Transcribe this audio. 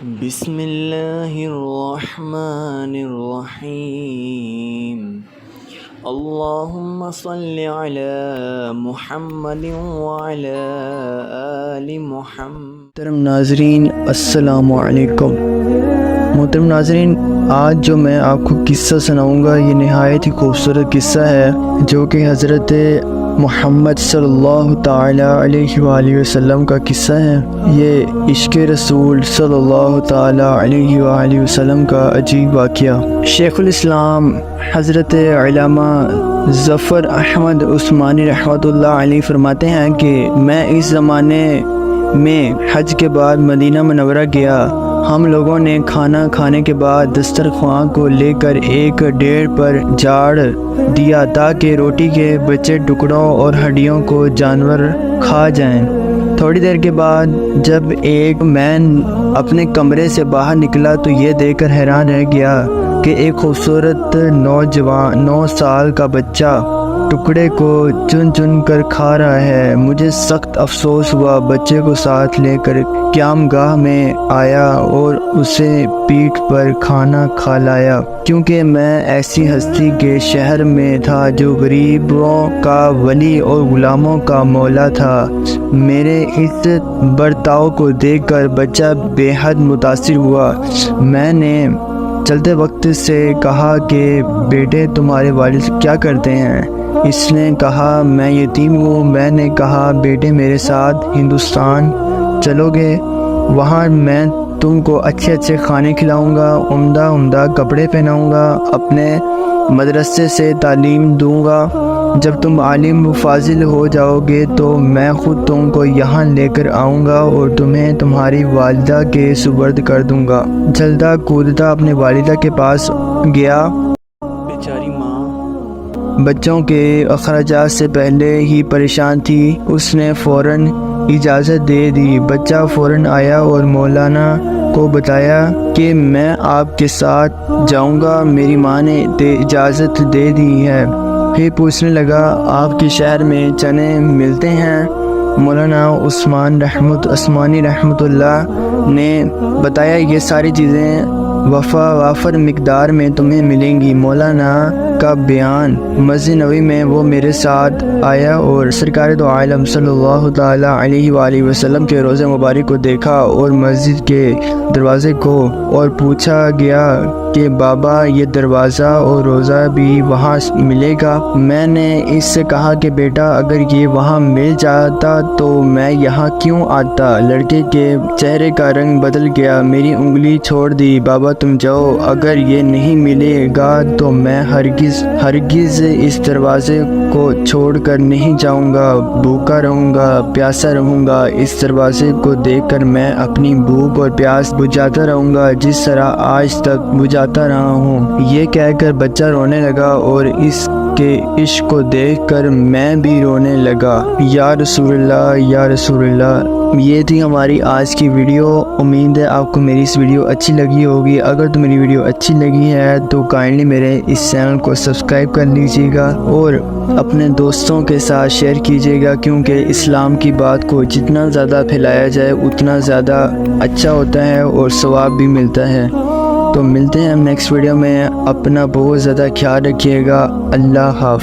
بسم اللہ الرحمن الرحیم اللہم صل علی محمد وعلی آل محمد۔ محترم ناظرین السلام علیکم۔ محترم ناظرین، آج جو میں آپ کو قصہ سناؤں گا یہ نہایت ہی خوبصورت قصہ ہے جو کہ حضرت محمد صلی اللہ تعالیٰ علیہ وآلہ وسلم کا قصہ ہے۔ یہ عشق رسول صلی اللہ تعالیٰ علیہ وآلہ وسلم کا عجیب واقعہ۔ شیخ الاسلام حضرت علامہ ظفر احمد عثمانی رحمۃ اللہ علیہ فرماتے ہیں کہ میں اس زمانے میں حج کے بعد مدینہ منورہ گیا۔ ہم لوگوں نے کھانا کھانے کے بعد دسترخوان کو لے کر ایک ڈیڑھ پر جاڑ دیا تاکہ روٹی کے بچے ٹکڑوں اور ہڈیوں کو جانور کھا جائیں۔ تھوڑی دیر کے بعد جب ایک مین اپنے کمرے سے باہر نکلا تو یہ دیکھ کر حیران رہ گیا کہ ایک خوبصورت نوجوان 9 سال کا بچہ ٹکڑے کو چن چن کر کھا رہا ہے۔ مجھے سخت افسوس ہوا، بچے کو ساتھ لے کر قیام گاہ میں آیا اور اسے پیٹھ پر کھانا کھلایا، کیونکہ میں ایسی ہستی کے شہر میں تھا جو غریبوں کا ولی اور غلاموں کا مولا تھا۔ میرے اس برتاؤ کو دیکھ کر بچہ بے حد متاثر ہوا۔ میں نے چلتے وقت سے کہا کہ بیٹے تمہارے والد کیا کرتے ہیں؟ اس نے کہا میں یتیم ہوں۔ میں نے کہا بیٹے میرے ساتھ ہندوستان چلو گے، وہاں میں تم کو اچھے اچھے کھانے کھلاؤں گا، عمدہ کپڑے پہناؤں گا، اپنے مدرسے سے تعلیم دوں گا۔ جب تم عالم و فاضل ہو جاؤ گے تو میں خود تم کو یہاں لے کر آؤں گا اور تمہیں تمہاری والدہ کے سپرد کر دوں گا۔ چلتا کودتا اپنے والدہ کے پاس گیا۔ بیچاری ماں بچوں کے اخراجات سے پہلے ہی پریشان تھی۔ اس نے فوراً اجازت دے دی۔ بچہ فوراً آیا اور مولانا کو بتایا کہ میں آپ کے ساتھ جاؤں گا، میری ماں نے اجازت دے دی ہے۔ پھر پوچھنے لگا آپ کے شہر میں چنے ملتے ہیں؟ مولانا عثمانی رحمۃ اللہ نے بتایا یہ ساری چیزیں وافر مقدار میں تمہیں ملیں گی۔ مولانا کا بیان مسجد نبوی میں وہ میرے ساتھ آیا اور سرکار دو عالم صلی اللہ تعالیٰ علیہ وآلہ وسلم کے روضہ مبارک کو دیکھا اور مسجد کے دروازے کو، اور پوچھا گیا کہ بابا یہ دروازہ اور روضہ بھی وہاں ملے گا؟ میں نے اس سے کہا کہ بیٹا اگر یہ وہاں مل جاتا تو میں یہاں کیوں آتا؟ لڑکے کے چہرے کا رنگ بدل گیا۔ میری انگلی چھوڑ دی۔ بابا تم جاؤ، اگر یہ نہیں ملے گا تو میں ہرگز اس دروازے کو چھوڑ کر نہیں جاؤں گا، بھوکا رہوں گا، پیاسا رہوں گا۔ اس دروازے کو دیکھ کر میں اپنی بھوک اور پیاس بجھاتا رہوں گا جس طرح آج تک بجھاتا رہا ہوں۔ یہ کہہ کر بچہ رونے لگا اور اس کے عشق کو دیکھ کر میں بھی رونے لگا۔ یا رسول اللہ، یا رسول اللہ۔ یہ تھی ہماری آج کی ویڈیو۔ امید ہے آپ کو میری اس ویڈیو اچھی لگی ہوگی۔ اگر تو میری ویڈیو اچھی لگی ہے تو کائنڈلی میرے اس چینل کو سبسکرائب کر لیجیے گا اور اپنے دوستوں کے ساتھ شیئر کیجیے گا، کیونکہ اسلام کی بات کو جتنا زیادہ پھیلایا جائے اتنا زیادہ اچھا ہوتا ہے اور ثواب بھی ملتا ہے۔ تو ملتے ہیں ہم نیکسٹ ویڈیو میں۔ اپنا بہت زیادہ خیال رکھیے گا۔ اللہ حافظ۔